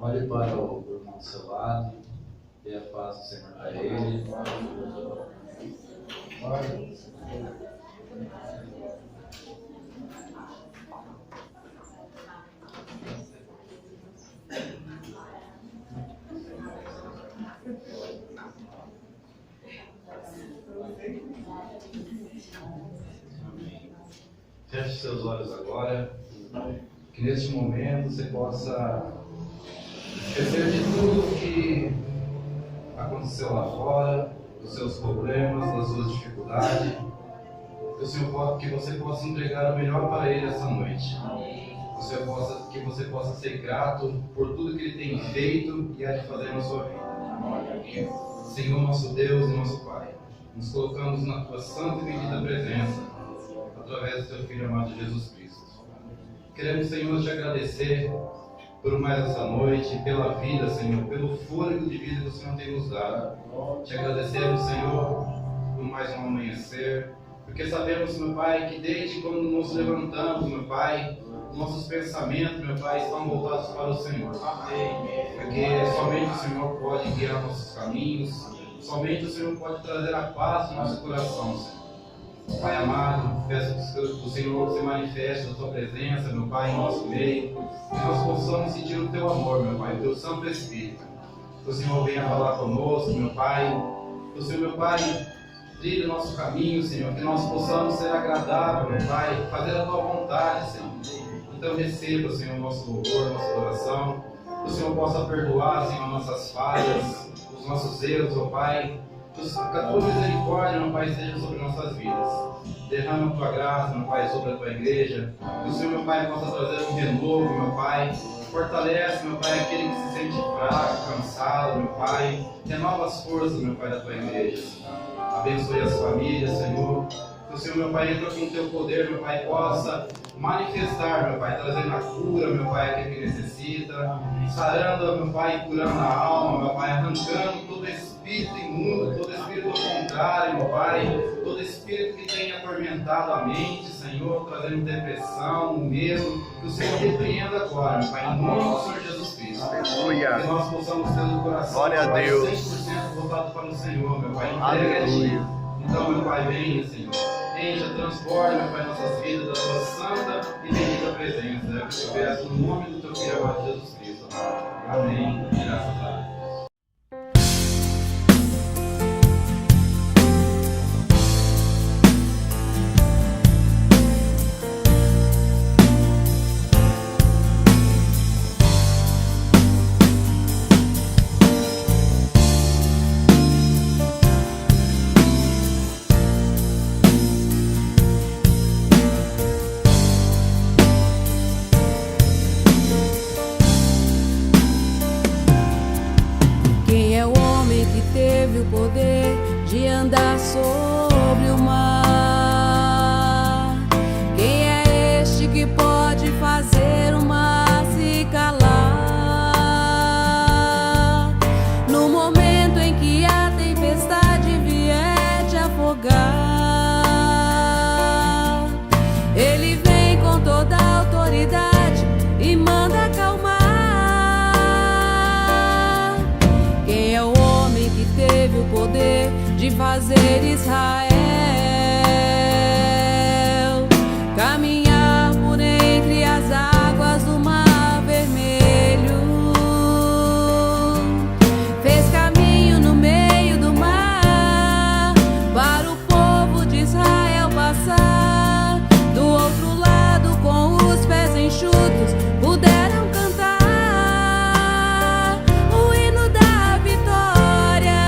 Olhe para o irmão do seu lado, dê a paz do Senhor para ele. Feche seus olhos agora, que neste momento você possa esquecer de tudo que aconteceu lá fora, dos seus problemas, das suas dificuldades, que você possa entregar o melhor para Ele essa noite. Que você possa ser grato por tudo que Ele tem feito e há de fazer na sua vida. Senhor, nosso Deus e nosso Pai, nos colocamos na Tua santa e bendita presença, através do Teu Filho amado Jesus Cristo. Queremos, Senhor, te agradecer por mais essa noite, pela vida, Senhor, pelo fôlego de vida que o Senhor tem nos dado. Te agradecemos, Senhor, por mais um amanhecer, porque sabemos, meu Pai, que desde quando nos levantamos, meu Pai, nossos pensamentos, meu Pai, estão voltados para o Senhor. Porque somente o Senhor pode guiar nossos caminhos, somente o Senhor pode trazer a paz no nosso coração, Senhor. Pai amado, peço que o Senhor se manifeste a Tua presença, meu Pai, em nosso meio, que nós possamos sentir o Teu amor, meu Pai, o Teu Santo Espírito. Que o Senhor venha falar conosco, meu Pai. Que o Senhor, meu Pai, trilhe o nosso caminho, Senhor, que nós possamos ser agradável, meu Pai, fazer a Tua vontade, Senhor. Então receba, Senhor, o nosso louvor, nossa oração. Que o Senhor possa perdoar, Senhor, nossas falhas, os nossos erros, ó Pai. Que a Tua misericórdia, meu Pai, esteja sobre nossas vidas. Derrama a Tua graça, meu Pai, sobre a Tua igreja. Que o Senhor, meu Pai, possa trazer um renovo, meu Pai. Fortalece, meu Pai, aquele que se sente fraco, cansado, meu Pai. Renova as forças, meu Pai, da Tua igreja. Abençoe as famílias, Senhor. Que o Senhor, meu Pai, entra com o Teu poder, meu Pai, possa manifestar, meu Pai, trazendo a cura, meu Pai, aquele que necessita. Sarando, meu Pai, curando a alma, meu Pai, arrancando todo espírito imundo, todo espírito contrário, meu Pai, todo espírito que tenha atormentado a mente, Senhor, trazendo depressão, medo, que o Senhor repreenda agora, meu Pai, em nome do Senhor Jesus Cristo. Aleluia. Que nós possamos ter o coração, glória a Deus, 100% voltado para o Senhor, meu Pai, entrega a Ti. Então, meu Pai, venha, Senhor. Encha, transforma, meu Pai, nossas vidas da Tua santa e bendita presença. É o que eu peço no nome do Teu Filho amado Jesus Cristo. Amém. Graças a Deus. O poder de andar sobre o mar. Quem é este que pode fazer o mar se calar? No momento em que a tempestade vier te afogar, Ele vem com toda a autoridade e manda acalmar. Quem é o homem que teve o poder de fazer Israel caminhar por entre as águas do Mar Vermelho? Fez caminho no meio do mar para o povo de Israel passar. Do outro lado, com os pés enxutos, puderam cantar o hino da vitória.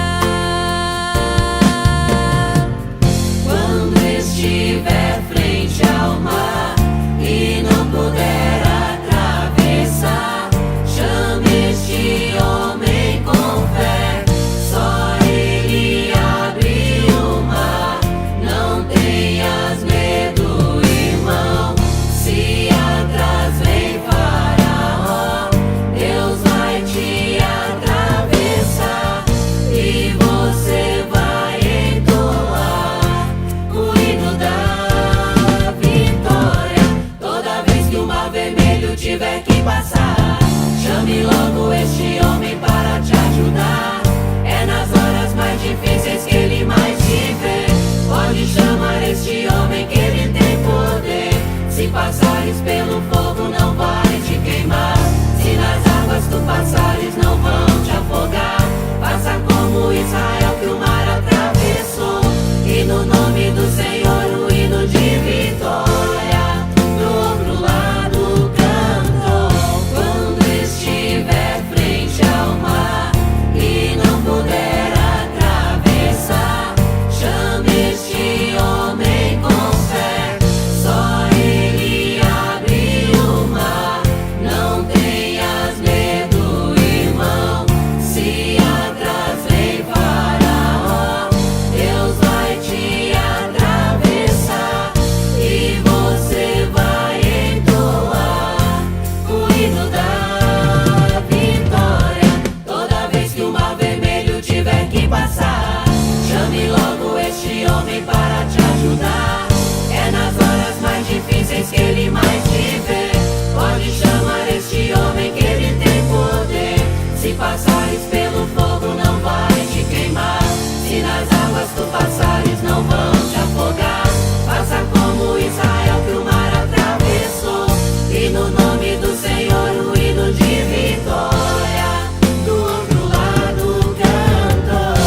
Chame logo este homem para te ajudar. É nas horas mais difíceis que ele mais te vê. Pode chamar este homem que ele tem poder. Se passares pelo fogo não vai te queimar. Se nas águas tu passares não vão te afogar. Faça como Israel que o mar atravessou. E no nome do Senhor o hino de vitória. Do outro lado cantou. Quando estiver frente ao mar e não puder atravessar, chame este homem com fé. Só ele abre o mar. Não tenhas medo, irmão. Se atrás vem Faraó, Deus vai te atravessar e você vai entoar o hino da vitória. Toda vez que o mar vermelho tiver que passar, chame logo este homem para te ajudar. É nas horas mais difíceis que ele mais te vê. Pode chamar este homem que ele tem poder. Se passares pelo fogo não vai te queimar. Se nas águas tu passares não vão te afogar. Faça como Israel que o mar atravessou. E no nome do Senhor o hino de vitória. Do outro lado cantou.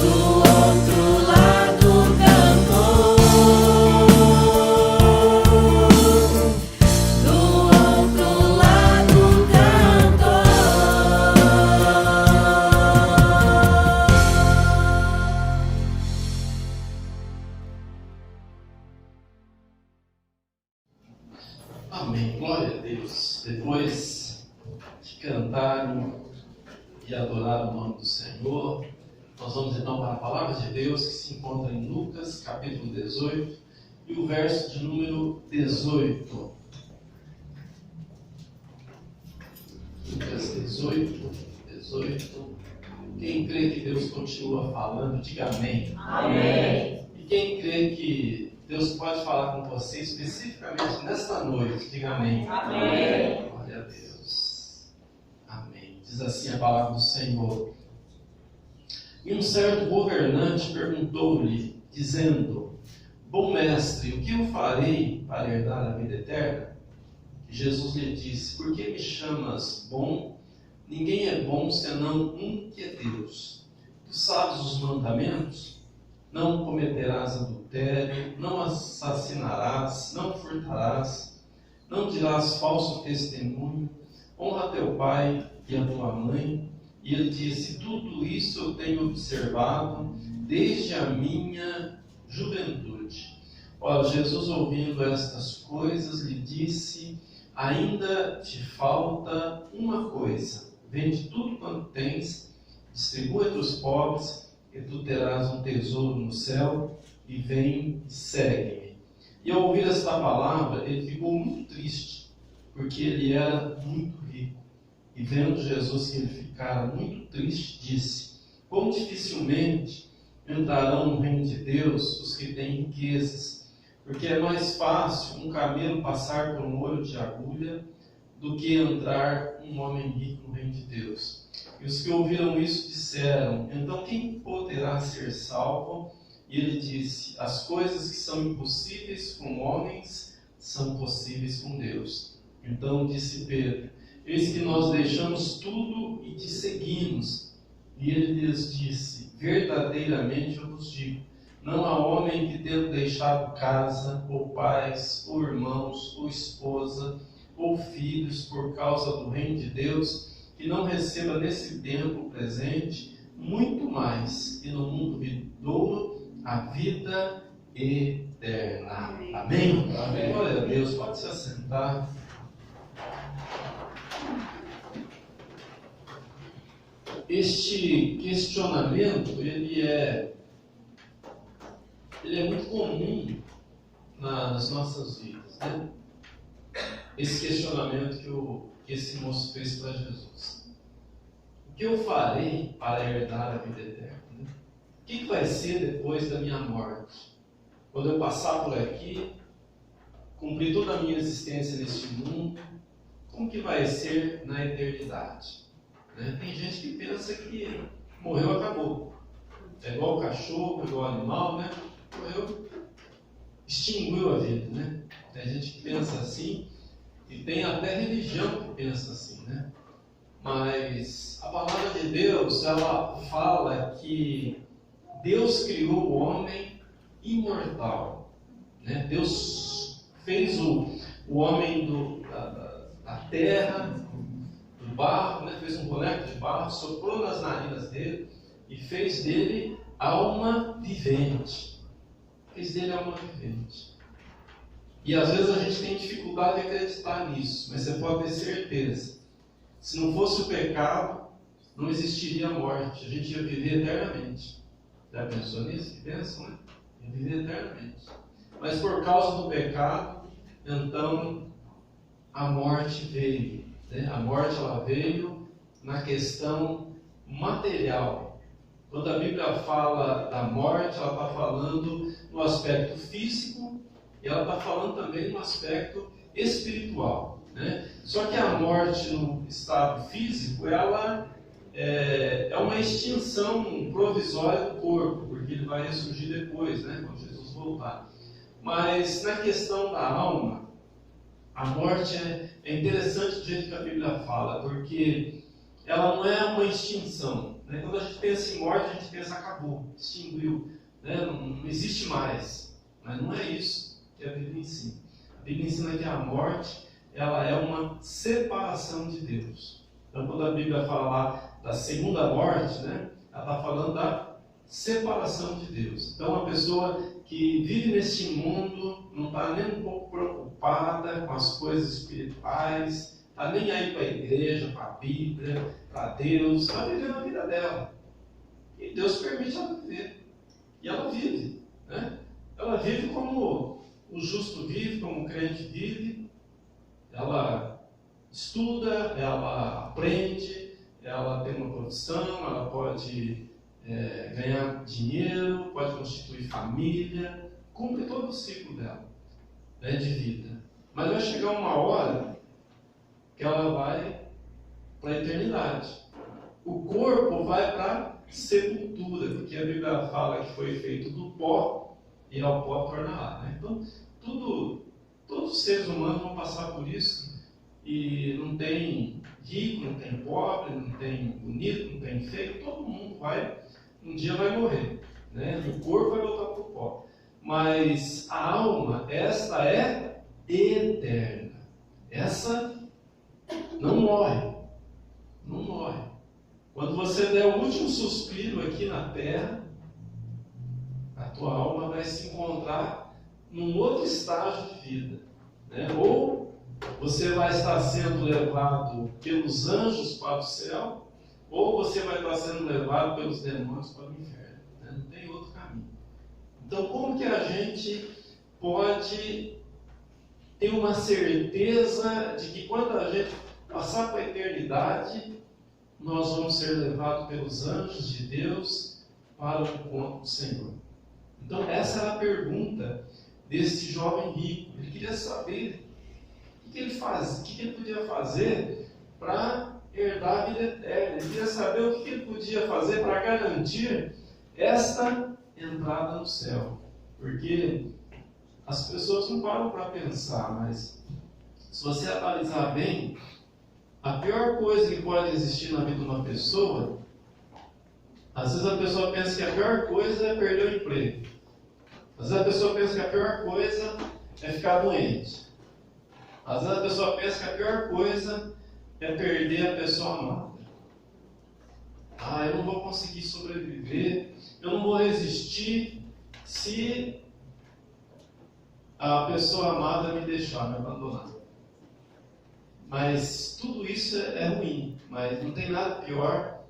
Do outro lado cantou. Do outro lado cantou. Amém. Glória a Deus. Depois de cantarem e adorar o nome do Senhor, nós vamos então para a palavra de Deus que se encontra em Lucas, capítulo 18, e o verso de número 18. Lucas 18. Quem crê que Deus continua falando, diga amém. Amém. E quem crê que Deus pode falar com você especificamente nesta noite, diga amém. Amém. Glória a Deus. Amém. Diz assim a palavra do Senhor. E um certo governante perguntou-lhe, dizendo: Bom mestre, o que eu farei para herdar a vida eterna? E Jesus lhe disse: Por que me chamas bom? Ninguém é bom senão um que é Deus. Tu sabes os mandamentos? Não cometerás adultério, não assassinarás, não furtarás, não dirás falso testemunho, honra teu pai e a tua mãe. E ele disse: Tudo isso eu tenho observado desde a minha juventude. Ora, Jesus, ouvindo estas coisas, lhe disse: Ainda te falta uma coisa. Vende tudo quanto tens, distribui entre os pobres, e tu terás um tesouro no céu, e vem e segue-me. E ao ouvir esta palavra, ele ficou muito triste, porque ele era muito rico. E vendo Jesus que ele ficara muito triste, disse: Quão dificilmente entrarão no reino de Deus os que têm riquezas, porque é mais fácil um camelo passar por um olho de agulha do que entrar um homem rico no reino de Deus. E os que ouviram isso disseram: Então quem poderá ser salvo? E ele disse: As coisas que são impossíveis com homens são possíveis com Deus. Então disse Pedro: Eis que nós deixamos tudo e te seguimos. E ele lhes disse: Verdadeiramente eu vos digo, não há homem que, tendo deixado casa, ou pais, ou irmãos, ou esposa, ou filhos, por causa do reino de Deus, que não receba nesse tempo presente muito mais, e no mundo vindouro a vida eterna. Amém? Amém. Glória a Deus. Pode se assentar. Este questionamento, ele é muito comum nas nossas vidas, né? Esse questionamento que esse moço fez para Jesus: o que eu farei para herdar a vida eterna? O que vai ser depois da minha morte? Quando eu passar por aqui, cumpri toda a minha existência neste mundo, como que vai ser na eternidade? Né? Tem gente que pensa que morreu, acabou. É igual o cachorro, igual o animal, né? Morreu, extinguiu a vida, né? Tem gente que pensa assim, e tem até religião que pensa assim, né? Mas a palavra de Deus, ela fala que Deus criou o homem imortal, né? Deus fez o homem da terra, do barro, né? Fez um boneco de barro, soprou nas narinas dele e fez dele alma vivente. Fez dele alma vivente. E às vezes a gente tem dificuldade de acreditar nisso, mas você pode ter certeza. Se não fosse o pecado, não existiria a morte. A gente ia viver eternamente. Já pensou nisso? Que bênção, né? Ia viver eternamente. Mas por causa do pecado, então a morte veio. Né? A morte ela veio na questão material. Quando a Bíblia fala da morte, ela está falando no aspecto físico e ela está falando também no aspecto espiritual. Né? Só que a morte no estado físico, ela é uma extinção provisória do corpo, porque ele vai ressurgir depois, né? Quando Jesus voltar. Mas na questão da alma, a morte é interessante do jeito que a Bíblia fala, porque ela não é uma extinção. Né? Quando a gente pensa em morte, a gente pensa acabou, extinguiu, né? Não existe mais. Mas não é isso que a Bíblia ensina. A Bíblia ensina que a morte ela é uma separação de Deus. Então, quando a Bíblia fala lá da segunda morte, né, ela está falando da separação de Deus. Então, uma pessoa que vive neste mundo não está nem um pouco preocupada com as coisas espirituais, está nem aí para a igreja, para a Bíblia, para Deus, está vivendo a vida dela. E Deus permite ela viver. E ela vive. Né? Ela vive como o justo vive, como o crente vive. Ela estuda, ela aprende, ela tem uma profissão, ela pode ganhar dinheiro, pode constituir família, cumpre todo o ciclo dela, né, de vida. Mas vai chegar uma hora que ela vai para a eternidade. O corpo vai para a sepultura, porque a Bíblia fala que foi feito do pó e ao pó tornará. Né? Então, todos os seres humanos vão passar por isso, e não tem rico, não tem pobre, não tem bonito, não tem feio, todo mundo um dia vai morrer, né? O corpo vai voltar para o pó, mas a alma, esta é eterna, essa não morre, não morre. Quando você der o último suspiro aqui na terra, a tua alma vai se encontrar num outro estágio de vida, né? Ou você vai estar sendo levado pelos anjos para o céu, ou você vai estar sendo levado pelos demônios para o inferno. Né? Não tem outro caminho. Então, como que a gente pode ter uma certeza de que quando a gente passar para a eternidade, nós vamos ser levados pelos anjos de Deus para o encontro do Senhor? Então, essa era a pergunta desse jovem rico. Ele queria saber o que ele podia fazer para herdar a vida eterna. Ele queria saber o que ele podia fazer para garantir esta entrada no céu. Porque as pessoas não param para pensar, mas se você analisar bem, a pior coisa que pode existir na vida de uma pessoa, às vezes a pessoa pensa que a pior coisa é perder o emprego. Às vezes a pessoa pensa que a pior coisa é ficar doente. Às vezes a pessoa pensa que a pior coisa é perder a pessoa amada. Eu não vou conseguir sobreviver, eu não vou resistir se a pessoa amada me deixar, me abandonar. Mas tudo isso é ruim, mas não tem nada pior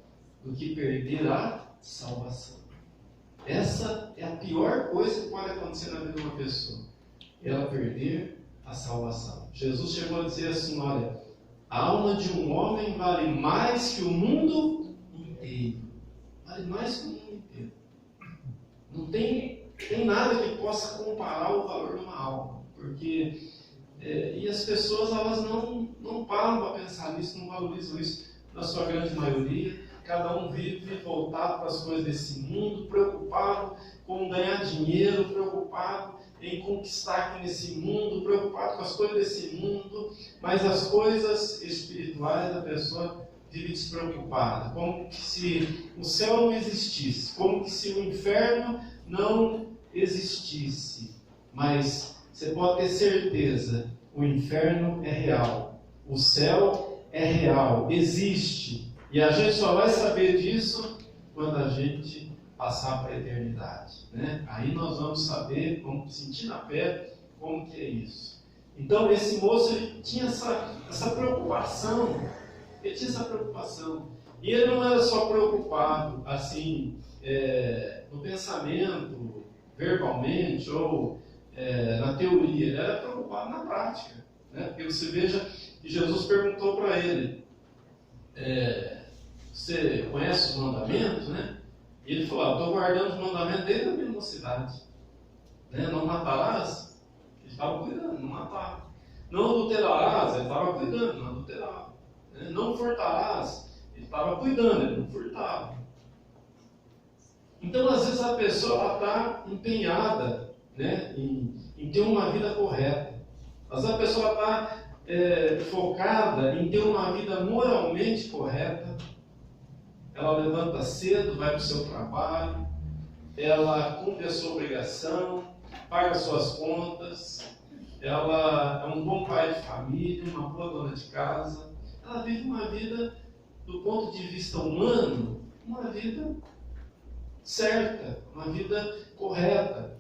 do que perder a salvação. Essa é a pior coisa que pode acontecer na vida de uma pessoa, ela perder a salvação. Jesus chegou a dizer assim: olha, a alma de um homem vale mais que o mundo inteiro. Vale mais que o mundo inteiro. Não tem nada que possa comparar o valor de uma alma, porque E as pessoas, elas não param para pensar nisso, não valorizam isso, na sua grande maioria. Cada um vive voltado para as coisas desse mundo, preocupado com ganhar dinheiro, preocupado em conquistar aqui nesse mundo, preocupado com as coisas desse mundo, mas as coisas espirituais da pessoa vive despreocupada, como que se o céu não existisse, como que se o inferno não existisse. Mas você pode ter certeza, o inferno é real, o céu é real, existe. E a gente só vai saber disso quando a gente passar para a eternidade, né? Aí nós vamos saber, vamos sentir na pele como que é isso. Então esse moço, ele tinha essa preocupação, E ele não era só preocupado assim, no pensamento, verbalmente ou na teoria, ele era preocupado na prática, né? Porque você veja que Jesus perguntou para ele, você conhece os mandamentos, né? E ele falou, estou guardando os mandamentos desde a minha mocidade, né? Não matarás, ele estava cuidando, não matava. Não adulterarás, ele estava cuidando, não adulterava. Né? Não furtarás, ele estava cuidando, ele não furtava. Então, às vezes, a pessoa está empenhada, né, em ter uma vida correta. Às vezes, a pessoa está focada em ter uma vida moralmente correta. Ela levanta cedo, vai para o seu trabalho, ela cumpre a sua obrigação, paga suas contas, ela é um bom pai de família, uma boa dona de casa. Ela vive uma vida, do ponto de vista humano, uma vida certa, uma vida correta.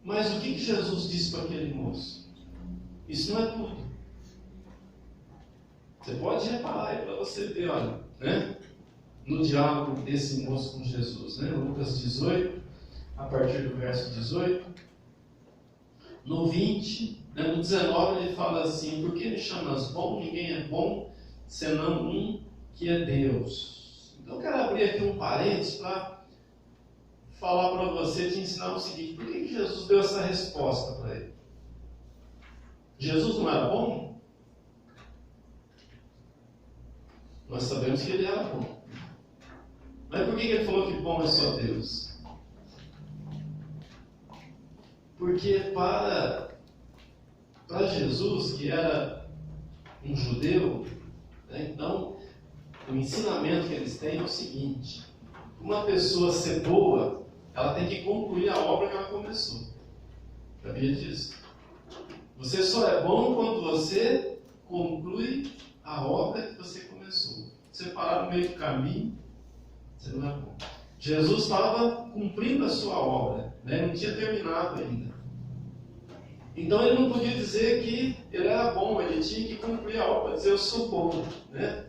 Mas o que Jesus disse para aquele moço? Isso não é tudo. Você pode reparar aí para você ver, olha, né? No diálogo desse moço com Jesus, né? Lucas 18, a partir do verso 18. No 20, né? No 19 ele fala assim, por que me chamas bom? Ninguém é bom, senão um que é Deus. Então eu quero abrir aqui um parênteses para falar para você, te ensinar o seguinte, por que Jesus deu essa resposta para ele? Jesus não era bom? Nós sabemos que ele era bom. Mas por que ele falou que bom é só Deus? Porque para Jesus, que era um judeu, né, então o ensinamento que eles têm é o seguinte: uma pessoa ser boa, ela tem que concluir a obra que ela começou. Sabia disso? Você só é bom quando você conclui a obra que você começou. Você parar no meio do caminho, você não é bom. Jesus estava cumprindo a sua obra, né? Não tinha terminado ainda. Então ele não podia dizer que ele era bom, ele tinha que cumprir a obra, dizer eu sou bom, né?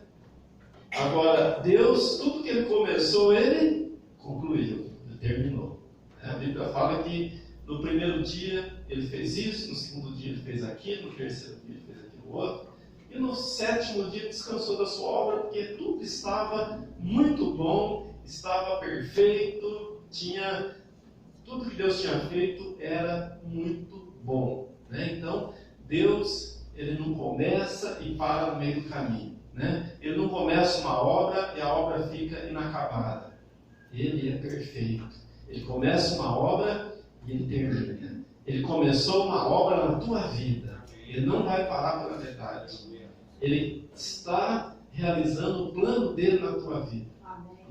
Agora, Deus, tudo que ele começou, ele concluiu, ele terminou. A Bíblia fala que no primeiro dia ele fez isso, no segundo dia ele fez aquilo, no terceiro dia ele fez aquilo outro. E no sétimo dia descansou da sua obra, porque tudo estava muito bom, estava perfeito, tudo que Deus tinha feito era muito bom. Né? Então, Deus, ele não começa e para no meio do caminho. Né? Ele não começa uma obra e a obra fica inacabada. Ele é perfeito. Ele começa uma obra e ele termina. Ele começou uma obra na tua vida. Ele não vai parar pela metade. Ele está realizando o plano dele na tua vida.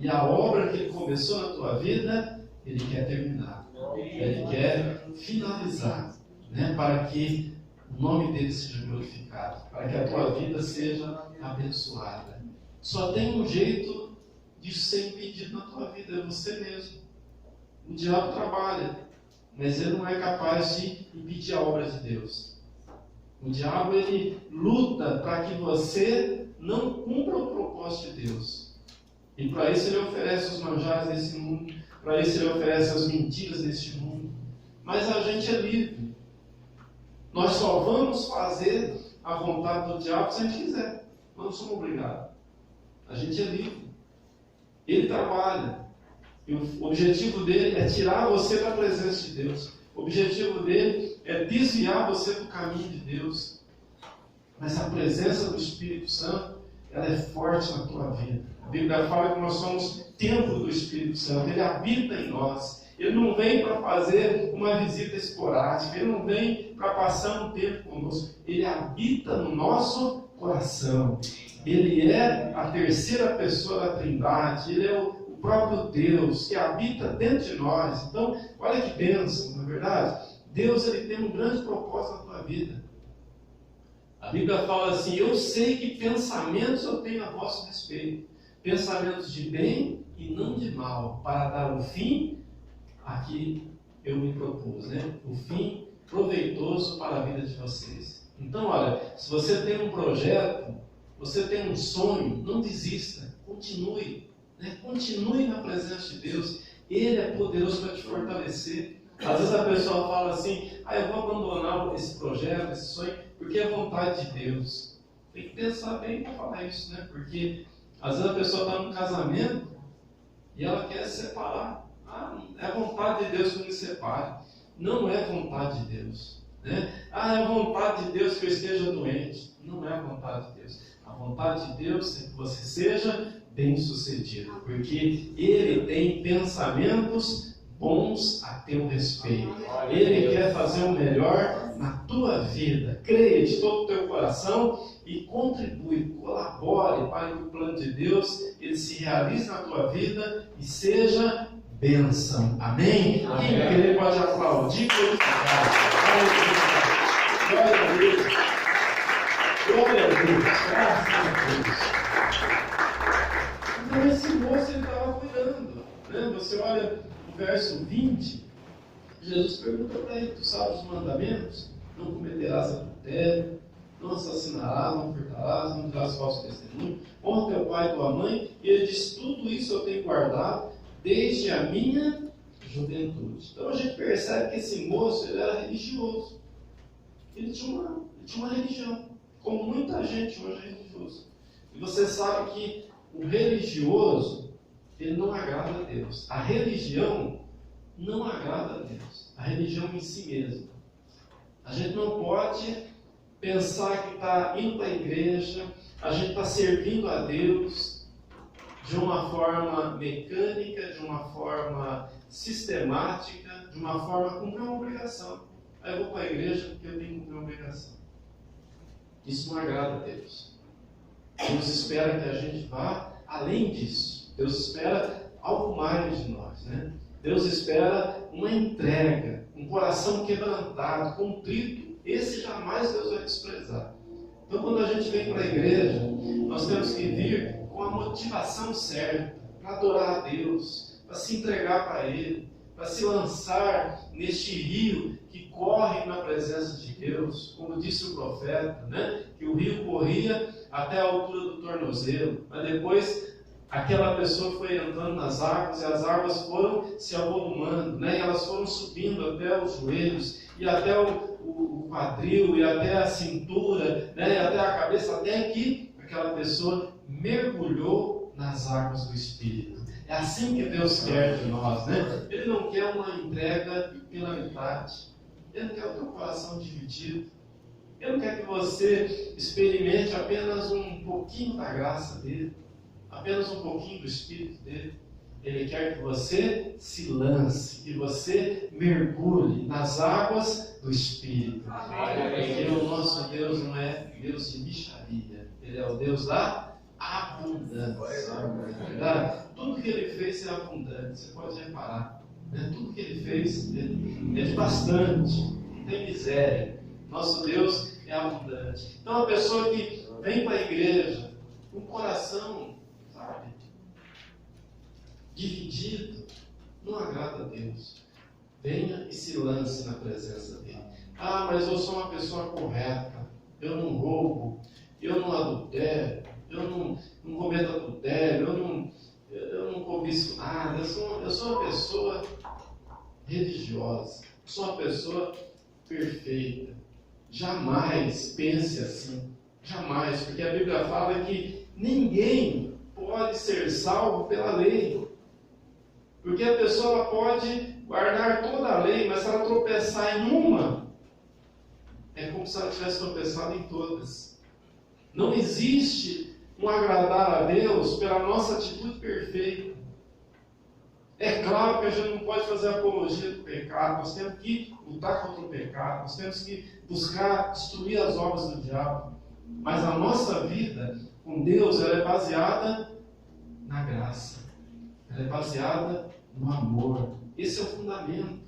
E a obra que ele começou na tua vida, ele quer terminar. Ele quer finalizar, né? Para que o nome dele seja glorificado, para que a tua vida seja abençoada. Só tem um jeito disso ser impedido na tua vida, é você mesmo. O diabo trabalha, mas ele não é capaz de impedir a obra de Deus. O diabo, ele luta para que você não cumpra o propósito de Deus. E para isso ele oferece os manjares desse mundo, para isso ele oferece as mentiras deste mundo. Mas a gente é livre. Nós só vamos fazer a vontade do diabo se a gente quiser. Nós não somos obrigados. A gente é livre. Ele trabalha. E o objetivo dele é tirar você da presença de Deus. O objetivo dele desviar você do caminho de Deus. Mas a presença do Espírito Santo, ela é forte na tua vida. A Bíblia fala que nós somos templo do Espírito Santo. Ele habita em nós. Ele não vem para fazer uma visita esporádica. Ele não vem para passar um tempo conosco. Ele habita no nosso coração. Ele é a terceira pessoa da Trindade. Ele é o próprio Deus que habita dentro de nós. Então, olha que bênção, não é verdade? Deus, ele tem um grande propósito na tua vida. A Bíblia fala assim: eu sei que pensamentos eu tenho a vosso respeito, pensamentos de bem e não de mal, para dar o fim a que eu me propus, né? O fim proveitoso para a vida de vocês. Então, olha, se você tem um projeto, você tem um sonho, não desista, continue, né? Continue na presença de Deus. Ele é poderoso para te fortalecer. Às vezes a pessoa fala assim: eu vou abandonar esse projeto, esse sonho, porque é vontade de Deus. Tem que pensar bem para falar isso, né? Porque às vezes a pessoa está num casamento e ela quer se separar. É vontade de Deus que eu me separe. Não é vontade de Deus, né? É vontade de Deus que eu esteja doente. Não é a vontade de Deus. A vontade de Deus é que você seja bem-sucedido, porque Ele tem pensamentos bons a teu respeito. Ele quer fazer o melhor na tua vida. Creia de todo o teu coração e contribui, colabore para que o plano de Deus ele se realize na tua vida e seja bênção. Amém? Quem crê pode aplaudir por isso. Glória a Deus. Glória a Deus. Graças a Deus. Então esse moço ele estava cuidando, né? Você olha no verso 20, Jesus pergunta para ele: tu sabes os mandamentos? Não cometerás adultério, não assassinarás, não furtarás, não dirás falso testemunho, honra teu pai e tua mãe. E ele diz: tudo isso eu tenho guardado desde a minha juventude. Então a gente percebe que esse moço ele era religioso. Ele tinha uma religião, como muita gente hoje é religioso. E você sabe que o religioso ele não agrada a Deus. A religião não agrada a Deus. A religião em si mesma. A gente não pode pensar que está indo para a igreja, a gente está servindo a Deus de uma forma mecânica, de uma forma sistemática, de uma forma cumprir uma obrigação. Aí eu vou para a igreja porque eu tenho que cumprir uma obrigação. Isso não agrada a Deus. Deus espera que a gente vá além disso. Deus espera algo mais de nós, né? Deus espera uma entrega, um coração quebrantado, contrito. Esse jamais Deus vai desprezar. Então, quando a gente vem para a igreja, nós temos que vir com a motivação certa, para adorar a Deus, para se entregar para Ele, para se lançar neste rio que corre na presença de Deus, como disse o profeta, né? Que o rio corria até a altura do tornozelo, mas depois aquela pessoa foi entrando nas águas e as águas foram se avolumando, né? E elas foram subindo até os joelhos e até o quadril e até a cintura, né? E até a cabeça, até que aquela pessoa mergulhou nas águas do Espírito. É assim que Deus quer de nós, né? Ele não quer uma entrega pela metade. Ele não quer o teu coração dividido. Ele não quer que você experimente apenas um pouquinho da graça dele, apenas um pouquinho do Espírito dele. Ele quer que você se lance, que você mergulhe nas águas do Espírito. Porque o nosso Deus não é Deus de mixaria. Ele é o Deus da abundância. Tudo que Ele fez é abundante. Você pode reparar, né? Tudo que Ele fez é de bastante. Não tem miséria. Nosso Deus é abundante. Então a pessoa que vem para a igreja com o coração, sabe, dividido, não agrada a Deus. Venha e se lance na presença dele. Mas eu sou uma pessoa correta, eu não roubo, eu não adultero, eu não cometo adultério, eu não cobiço nada, eu sou uma pessoa religiosa, sou uma pessoa perfeita. Jamais pense assim, jamais, porque a Bíblia fala que ninguém pode ser salvo pela lei. Porque a pessoa pode guardar toda a lei, mas se ela tropeçar em uma, é como se ela tivesse tropeçado em todas. Não existe um agradar a Deus pela nossa atitude perfeita. É claro que a gente não pode fazer apologia do pecado, nós temos que lutar contra o pecado, nós temos que buscar destruir as obras do diabo. Mas a nossa vida com Deus, ela é baseada na graça, ela é baseada no amor. Esse é o fundamento.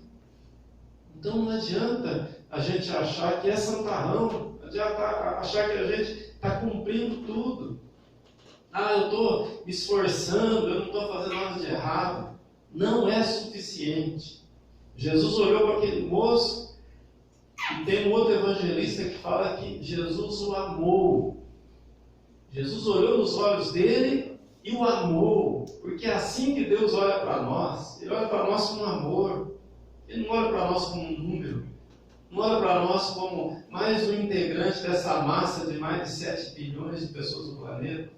Então não adianta a gente achar que é santarrão, não adianta achar que a gente está cumprindo tudo. Eu estou me esforçando, eu não estou fazendo nada de errado. Não é suficiente. Jesus olhou para aquele moço, e tem um outro evangelista que fala que Jesus o amou. Jesus olhou nos olhos dele e o amou, porque é assim que Deus olha para nós. Ele olha para nós com amor. Ele não olha para nós como um número, não olha para nós como mais um integrante dessa massa de mais de 7 bilhões de pessoas no planeta.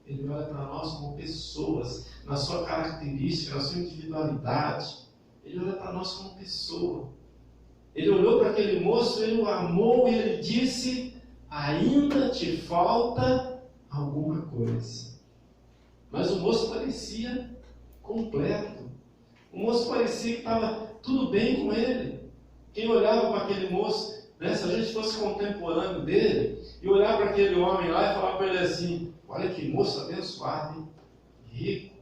Ele olha para nós como pessoas, na sua característica, na sua individualidade. Ele olha para nós como pessoa. Ele olhou para aquele moço, ele o amou e ele disse: ainda te falta alguma coisa. Mas o moço parecia completo. O moço parecia que estava tudo bem com ele. Quem olhava para aquele moço, né, se a gente fosse contemporâneo dele, e olhar para aquele homem lá e falar para ele assim: olha que moço abençoado, hein? Rico,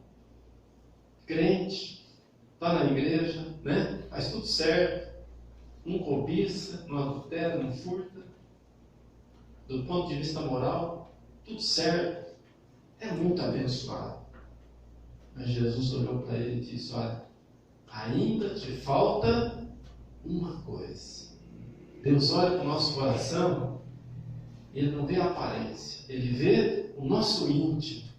crente, está na igreja, né? Faz tudo certo, não cobiça, não adultera, não furta. Do ponto de vista moral, tudo certo, é muito abençoado. Mas Jesus olhou para ele e disse: olha, ainda te falta uma coisa. Deus olha para o nosso coração, Ele não vê a aparência, Ele vê o nosso íntimo.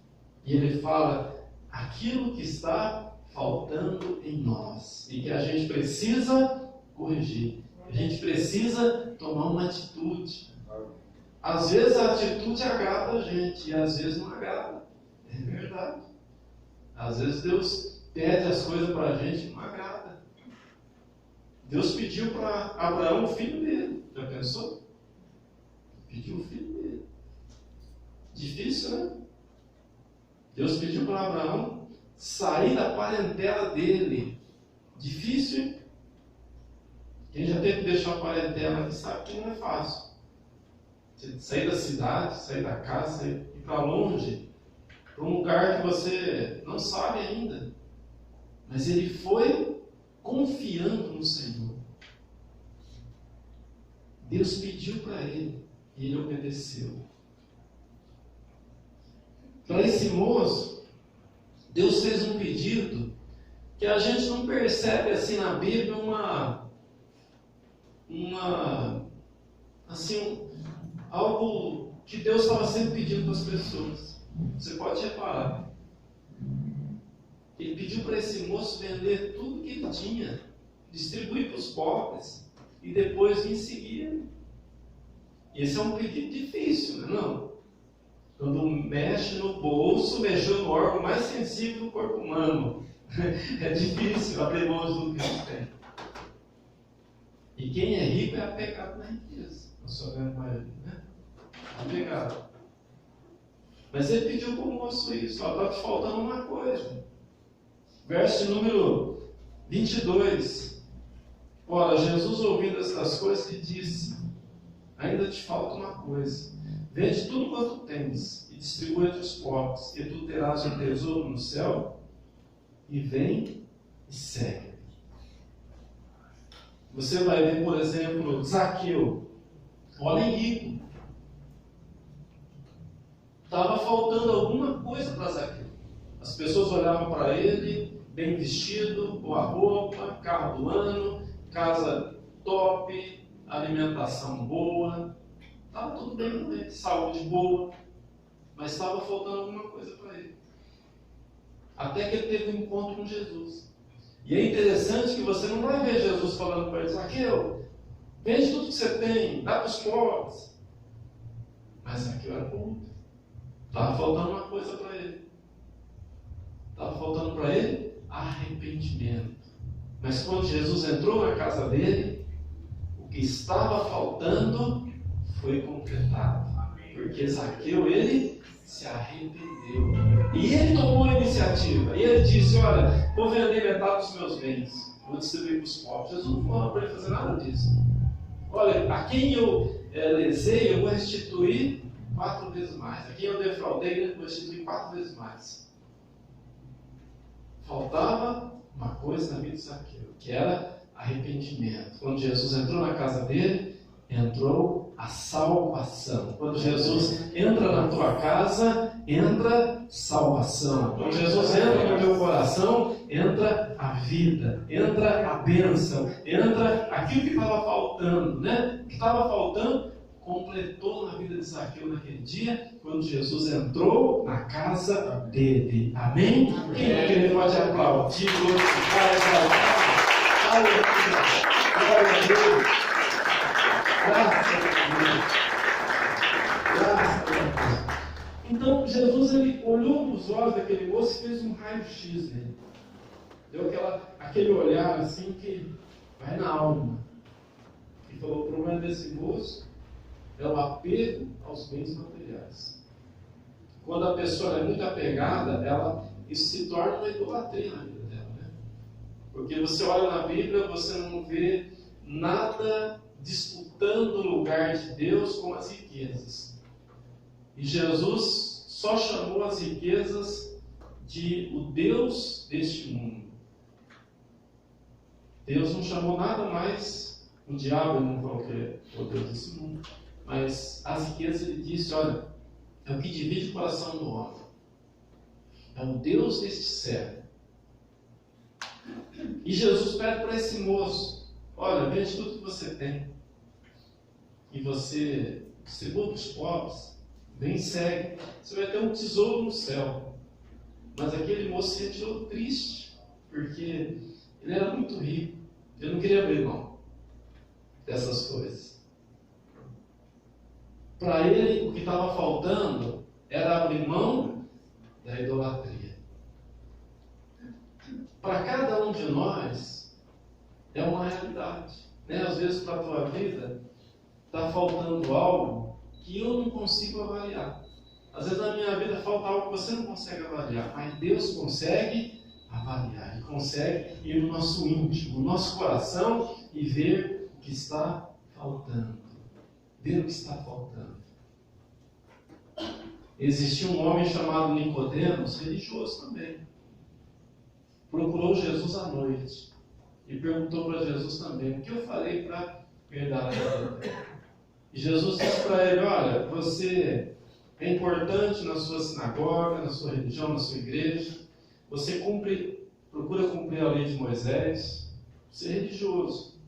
E Ele fala aquilo que está faltando em nós e que a gente precisa corrigir. A gente precisa tomar uma atitude. Às vezes a atitude agrada a gente e às vezes não agrada. É verdade. Às vezes Deus pede as coisas para a gente e não agrada. Deus pediu para Abraão o filho dele. Já pensou? Pediu o filho dele. Difícil, né? Deus pediu para Abraão sair da parentela dele. Difícil, hein? Quem já teve que deixar a parentela aqui sabe que não é fácil. Você sair da cidade, sair da casa, ir para longe, para um lugar que você não sabe ainda. Mas ele foi confiando no Senhor. Deus pediu para ele e ele obedeceu. Para esse moço, Deus fez um pedido que a gente não percebe assim na Bíblia algo que Deus estava sempre pedindo para as pessoas. Você pode reparar. Ele pediu para esse moço vender tudo que ele tinha, distribuir para os pobres e depois vir seguir. Esse é um pedido difícil, não? Quando mexe no bolso, mexeu no órgão mais sensível do corpo humano. É difícil abrir mão de tudo que a gente tem. E quem é rico é apegado na riqueza. Na sua grande maioria, né? Apegado. Mas ele pediu para o moço isso. Está te faltando uma coisa. Verso número 22. Ora, Jesus, ouvindo estas coisas, lhe disse: ainda te falta uma coisa. Vende tudo quanto tens e distribui entre os pobres, e tu terás um tesouro no céu, e vem e segue. Você vai ver, por exemplo, Zaqueu, homem rico. Estava faltando alguma coisa para Zaqueu. As pessoas olhavam para ele, bem vestido, boa roupa, carro do ano, casa top, alimentação boa. Estava tudo bem com ele, saúde boa, mas estava faltando alguma coisa para ele. Até que ele teve um encontro com Jesus. E é interessante que você não vai ver Jesus falando para ele: Zaqueu, vende tudo que você tem, dá para os pobres. Mas Zaqueu era corrupto. Estava faltando uma coisa para ele. Estava faltando para ele arrependimento. Mas quando Jesus entrou na casa dele, o que estava faltando foi completado. Porque Zaqueu, ele se arrependeu. E ele tomou a iniciativa. E ele disse, olha, vou vender metade dos meus bens. Vou distribuir para os pobres. Jesus não falou para ele fazer nada disso. Olha, a quem eu lesei, eu vou restituir 4 vezes mais. A quem eu defraudei, eu vou restituir 4 vezes mais. Faltava uma coisa na vida de Zaqueu, que era arrependimento. Quando Jesus entrou na casa dele, entrou a salvação. Quando Jesus entra na tua casa, entra salvação. Quando Jesus entra no teu coração, entra a vida, entra a bênção, entra aquilo que estava faltando, né? O que estava faltando, completou na vida de Zaqueu naquele dia, quando Jesus entrou na casa dele. Amém? Quem pode aplaudir, glorificar, exaltar? Aleluia! Glória a Deus! Graças a Deus! Graças a Deus! Então, Jesus ele olhou nos olhos daquele moço e fez um raio-x nele. Deu aquele olhar assim que vai na alma. E falou: o problema desse moço é o apego aos bens materiais. Quando a pessoa é muito apegada, isso se torna uma idolatria na vida dela, né? Porque você olha na Bíblia, você não vê nada disputando o lugar de Deus com as riquezas. E Jesus só chamou as riquezas de o Deus deste mundo. Deus não chamou nada mais, o diabo não falou que é o Deus desse mundo. Mas as riquezas, ele disse, olha, é o que divide o coração do homem. É o Deus deste século. E Jesus pede para esse moço, olha, vende tudo que você tem. E você distribua para os pobres, bem segue. Você vai ter um tesouro no céu. Mas aquele moço se retirou triste, porque ele era muito rico. Ele não queria abrir mão dessas coisas. Para ele, o que estava faltando era abrir mão da idolatria. Para cada um de nós, é uma realidade. Né? Às vezes, para a tua vida, está faltando algo que eu não consigo avaliar. Às vezes, na minha vida, falta algo que você não consegue avaliar. Mas Deus consegue avaliar. Ele consegue ir no nosso íntimo, no nosso coração e ver o que está faltando. Ver o que está faltando. Existia um homem chamado Nicodemos, religioso também. Procurou Jesus à noite e perguntou para Jesus também: o que eu farei para herdar a vida eterna? E Jesus disse para ele: olha, você é importante na sua sinagoga, na sua religião, na sua igreja, você procura cumprir a lei de Moisés, você é religioso,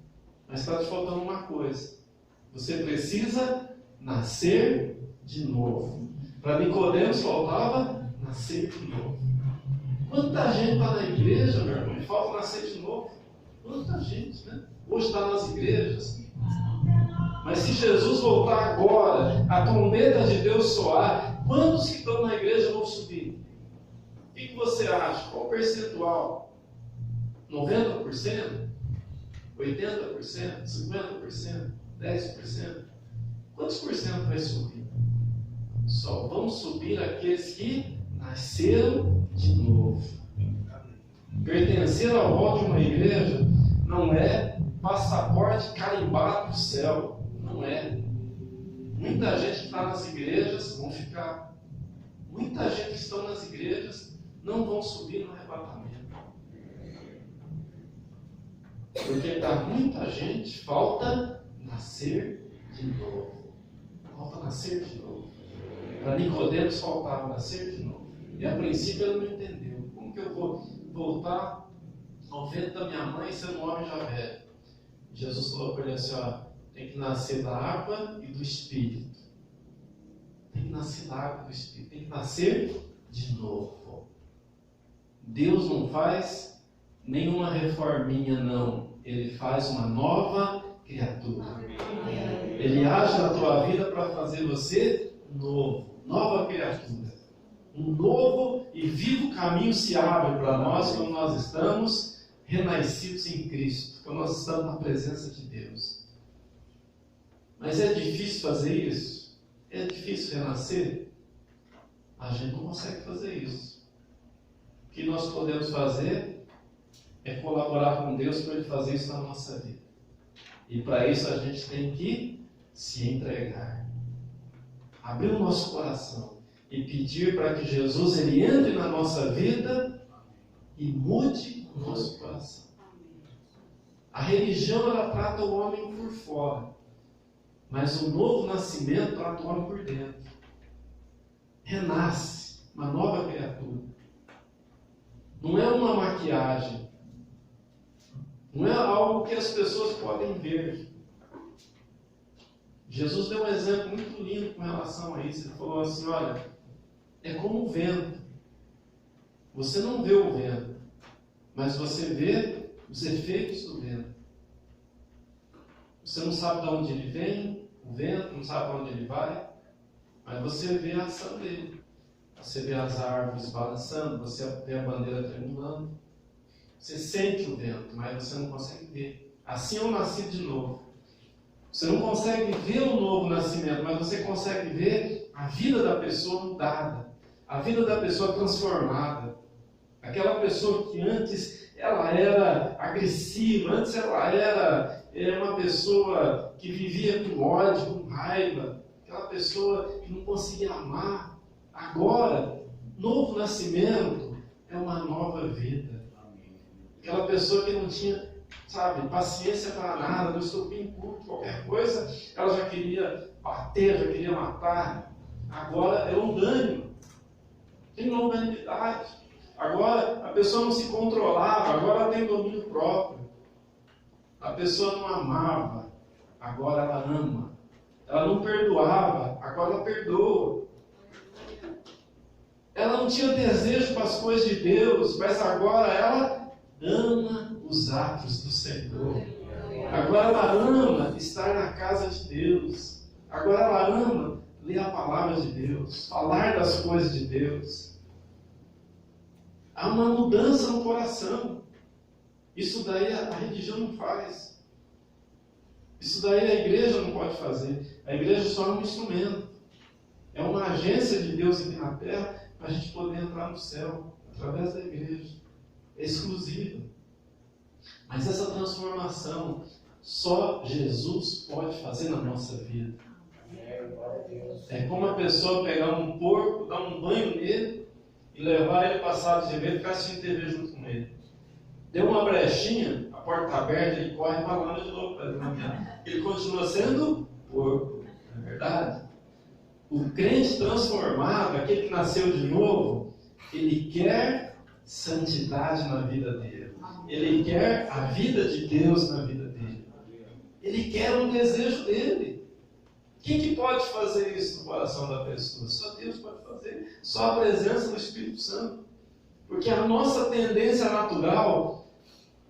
mas está te faltando uma coisa: você precisa nascer de novo. Para Nicodemos faltava nascer de novo. Quanta gente está na igreja, meu irmão, e falta nascer de novo? Quanta gente, né? Hoje está nas igrejas. Mas se Jesus voltar agora, a trombeta de Deus soar, quantos que estão na igreja vão subir? O que você acha? Qual o percentual? 90%? 80%? 50%? 10%? Quantos por cento vai subir? Só vão subir aqueles que nasceram de novo. Pertencer ao rol de uma igreja não é passaporte carimbado do céu. Não é. Muita gente que está nas igrejas vão ficar. Muita gente que está nas igrejas não vão subir no arrebatamento. Porque para muita gente falta nascer de novo. Falta nascer de novo. Para Nicodemos faltava nascer de novo. E a princípio ele não entendeu. Como que eu vou voltar ao ventre da minha mãe sendo um homem já velho? Jesus falou para ele assim: ó, tem que nascer da água e do Espírito. Tem que nascer da água e do Espírito. Tem que nascer de novo. Deus não faz nenhuma reforminha, não. Ele faz uma nova criatura. Ele age na tua vida para fazer você novo. Nova criatura. Um novo e vivo caminho se abre para nós quando nós estamos renascidos em Cristo. Quando nós estamos na presença de Deus. Mas é difícil fazer isso? É difícil renascer? A gente não consegue fazer isso. O que nós podemos fazer é colaborar com Deus para Ele fazer isso na nossa vida. E para isso a gente tem que se entregar. Abrir o nosso coração e pedir para que Jesus ele entre na nossa vida e mude o nosso coração. A religião ela trata o homem por fora, mas o novo nascimento trata o homem por dentro. Renasce uma nova criatura. Não é uma maquiagem. Não é algo que as pessoas podem ver. Jesus deu um exemplo muito lindo com relação a isso. Ele falou assim, olha, é como o vento. Você não vê o vento, mas você vê os efeitos do vento. Você não sabe de onde ele vem, o vento, não sabe para onde ele vai, mas você vê a ação dele. Você vê as árvores balançando, você vê a bandeira tremulando. Você sente o vento, mas você não consegue ver. Assim eu nasci de novo. Você não consegue ver o novo nascimento, mas você consegue ver a vida da pessoa mudada, a vida da pessoa transformada. Aquela pessoa que antes ela era agressiva, antes ela era uma pessoa que vivia com ódio, com raiva, aquela pessoa que não conseguia amar. Agora, novo nascimento é uma nova vida. Aquela pessoa que não tinha, paciência para nada, não estopim curto, qualquer coisa, ela já queria bater, já queria matar. Agora é ungânimo, tem longanimidade. Agora a pessoa não se controlava, agora ela tem domínio próprio. A pessoa não amava, agora ela ama. Ela não perdoava, agora ela perdoa. Ela não tinha desejo para as coisas de Deus, mas agora ela ama os atos do Senhor. Agora ela ama estar na casa de Deus. Agora ela ama ler a palavra de Deus, falar das coisas de Deus. Há uma mudança no coração. Isso daí a religião não faz. Isso daí a igreja não pode fazer. A igreja só é um instrumento. É uma agência de Deus aqui na terra para a gente poder entrar no céu através da igreja. É exclusiva. Mas essa transformação só Jesus pode fazer na nossa vida. É como a pessoa pegar um porco, dar um banho nele e levar ele para a sala de TV e ficar assistindo TV junto com ele. Deu uma brechinha, a porta está aberta, ele corre para lá de novo para caminhar. Ele continua sendo porco, não é verdade? O crente transformado, aquele que nasceu de novo, ele quer santidade na vida dele. Ele quer a vida de Deus na vida dele. Ele quer um desejo dele. Quem que pode fazer isso no coração da pessoa? Só Deus pode fazer. Só a presença do Espírito Santo. Porque a nossa tendência natural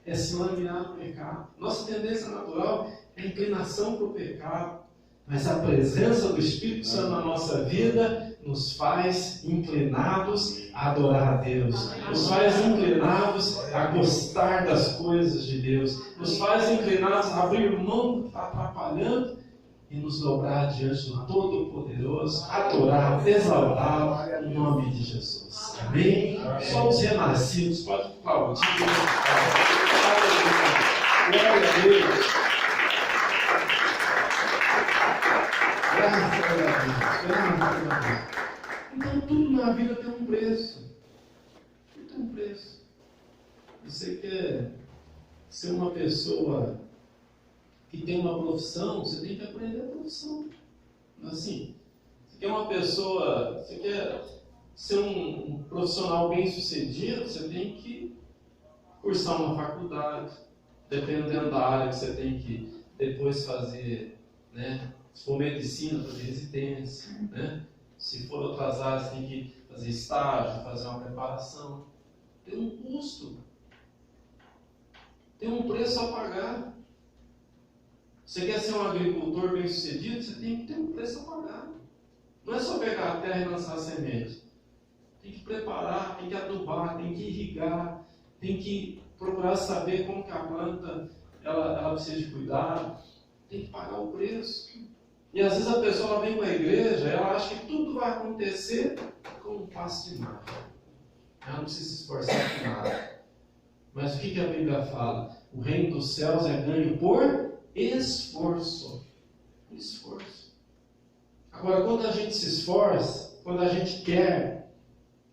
é se laminar no pecado. Nossa tendência natural é a inclinação para o pecado. Mas a presença do Espírito Santo na nossa vida nos faz inclinados a adorar a Deus. Nos faz inclinados a gostar das coisas de Deus. Nos faz inclinados a abrir mão do que está atrapalhando e nos dobrar diante do Todo-Poderoso, adorar, exaltar o nome de Jesus. Amém? Só os renascidos podem aplaudir. Glória a Deus. Graças a Deus. Então tudo na vida tem um preço. Tudo tem um preço. Você quer ser uma pessoa que tem uma profissão, você tem que aprender a profissão. Assim, você quer uma pessoa, você quer ser um profissional bem sucedido, você tem que cursar uma faculdade, dependendo da área que você tem que depois fazer, né? Se for medicina, fazer residência, né? Se for outras áreas, tem que fazer estágio, fazer uma preparação. Tem um custo. Tem um preço a pagar. Você quer ser um agricultor bem sucedido, você tem que ter um preço a pagar. Não é só pegar a terra e lançar a semente. Tem que preparar, tem que adubar, tem que irrigar, tem que procurar saber como que a planta ela precisa de cuidado. Tem que pagar o preço. E às vezes a pessoa ela vem para a igreja, ela acha que tudo vai acontecer com um passo de mágica. Ela não precisa se esforçar por nada. Mas o que a Bíblia fala? O reino dos céus é ganho por esforço. Esforço. Agora, quando a gente se esforça, quando a gente quer,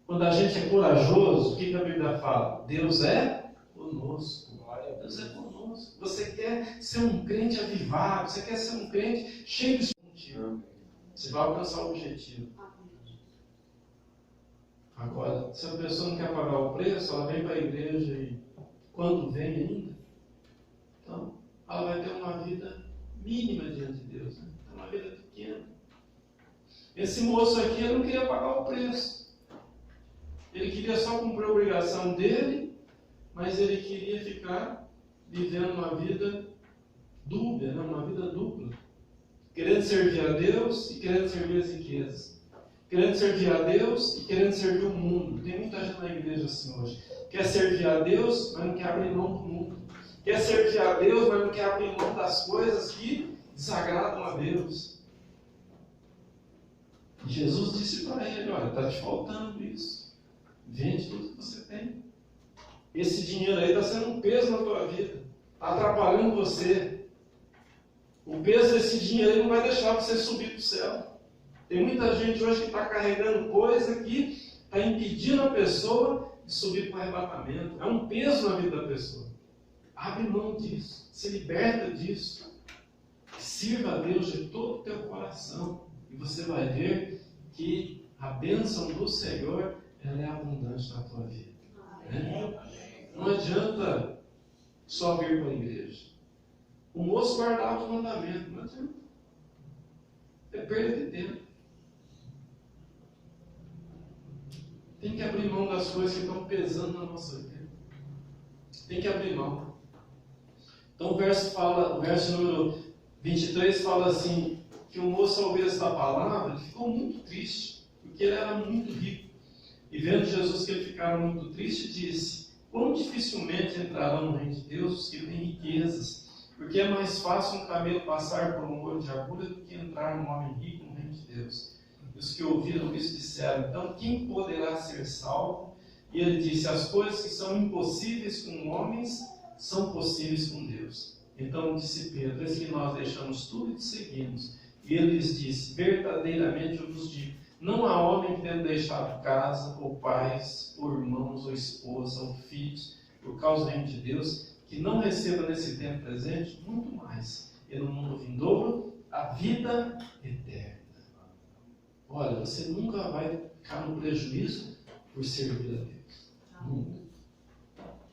quando a gente é corajoso, o que a Bíblia fala? Deus é conosco. Deus é conosco. Você quer ser um crente avivado, você quer ser um crente cheio de espírito. Você vai alcançar o objetivo. Agora, se a pessoa não quer pagar o preço, ela vem para a igreja e quando vem ainda, então ela vai ter uma vida mínima diante de Deus, né? Uma vida pequena. Esse moço aqui, ele não queria pagar o preço. Ele queria só cumprir a obrigação dele, mas ele queria ficar vivendo uma vida dúbia, né? Uma vida dupla. Querendo servir a Deus e querendo servir as riquezas. Querendo servir a Deus e querendo servir o mundo. Tem muita gente na igreja assim hoje. Quer servir a Deus, mas não quer abrir mão do mundo. Quer servir a Deus, mas não quer abrir mão das coisas que desagradam a Deus. E Jesus disse para ele, olha, está te faltando isso. Vende tudo que você tem. Esse dinheiro aí está sendo um peso na tua vida. Está atrapalhando você. O peso desse dinheiro aí não vai deixar você subir para o céu. Tem muita gente hoje que está carregando coisa que está impedindo a pessoa de subir para o arrebatamento. É um peso na vida da pessoa. Abre mão disso. Se liberta disso. Sirva a Deus de todo o teu coração. E você vai ver que a bênção do Senhor ela é abundante na tua vida. Né? Não adianta só vir para a igreja. O moço guardava os mandamentos. Não adianta. É perda de tempo. Tem que abrir mão das coisas que estão pesando na nossa vida. Tem que abrir mão. Então o verso número 23 fala assim, que o moço, ao ouvir esta palavra, ele ficou muito triste, porque ele era muito rico. E vendo Jesus que ele ficava muito triste, disse, quão dificilmente entrarão no reino de Deus os que têm riquezas, porque é mais fácil um camelo passar por um olho de agulha do que entrar um homem rico no reino de Deus. E os que ouviram isso disseram, então quem poderá ser salvo? E ele disse, as coisas que são impossíveis com homens, são possíveis com Deus. Então disse Pedro, eis que nós deixamos tudo e te seguimos. E ele lhes disse, verdadeiramente eu vos digo, não há homem que tenha deixado casa, ou pais, ou irmãos, ou esposa, ou filhos, por causa do reino de Deus, que não receba nesse tempo presente muito mais, e no mundo vindouro, a vida eterna. Olha, você nunca vai ficar no prejuízo por servir a Deus. Nunca.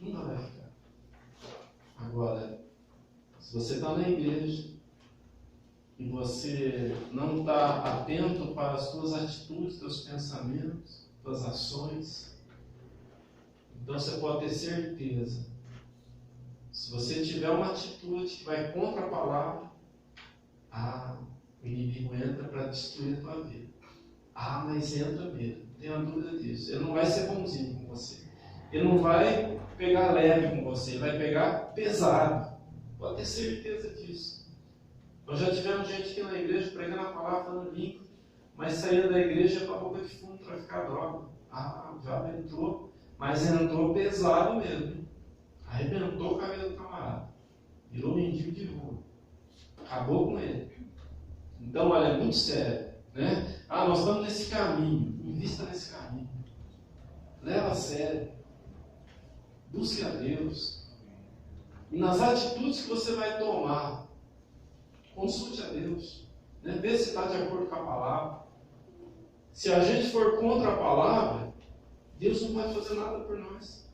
Nunca vai ficar. Agora, se você está na igreja e você não está atento para as suas atitudes, seus pensamentos, suas ações, então você pode ter certeza. Se você tiver uma atitude que vai contra a palavra, o inimigo entra para destruir a tua vida. Mas entra mesmo, não tenha dúvida disso. Ele não vai ser bonzinho com você. Ele não vai pegar leve com você, ele vai pegar pesado. Pode ter certeza disso. Nós já tivemos gente aqui na igreja pregando a palavra, falando língua, mas saindo da igreja para a boca de fundo traficar droga. O diabo entrou, mas entrou pesado mesmo. Arrebentou o cabelo do camarada. Virou mendigo de rua. Acabou com ele. Então, olha, é muito sério. Né? Nós estamos nesse caminho. Invista nesse caminho. Leva a sério. Busque a Deus. E nas atitudes que você vai tomar, consulte a Deus. Né? Vê se está de acordo com a palavra. Se a gente for contra a palavra, Deus não pode fazer nada por nós.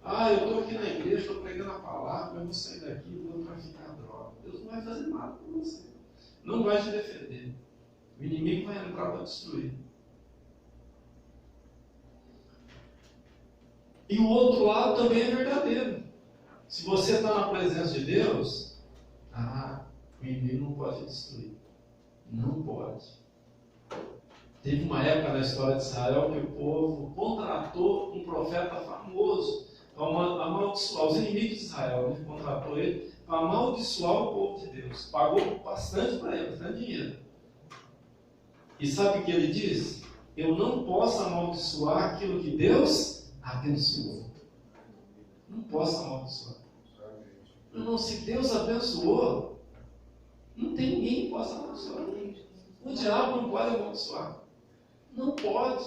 Eu estou aqui na igreja, estou pregando a palavra, eu vou sair daqui e vou traficar droga. Deus não vai fazer nada por você. Não vai te defender. O inimigo vai entrar para destruir. E o outro lado também é verdadeiro. Se você está na presença de Deus, o inimigo não pode te destruir. Não pode. Teve uma época na história de Israel que o povo contratou um profeta famoso para amaldiçoar os inimigos de Israel. Ele contratou ele para amaldiçoar o povo de Deus. Pagou bastante para ele, bastante dinheiro. E sabe o que ele diz? Eu não posso amaldiçoar aquilo que Deus abençoou. Não posso amaldiçoar. Não, se Deus abençoou, não tem ninguém que possa amaldiçoar. O diabo não pode amaldiçoar. Não pode.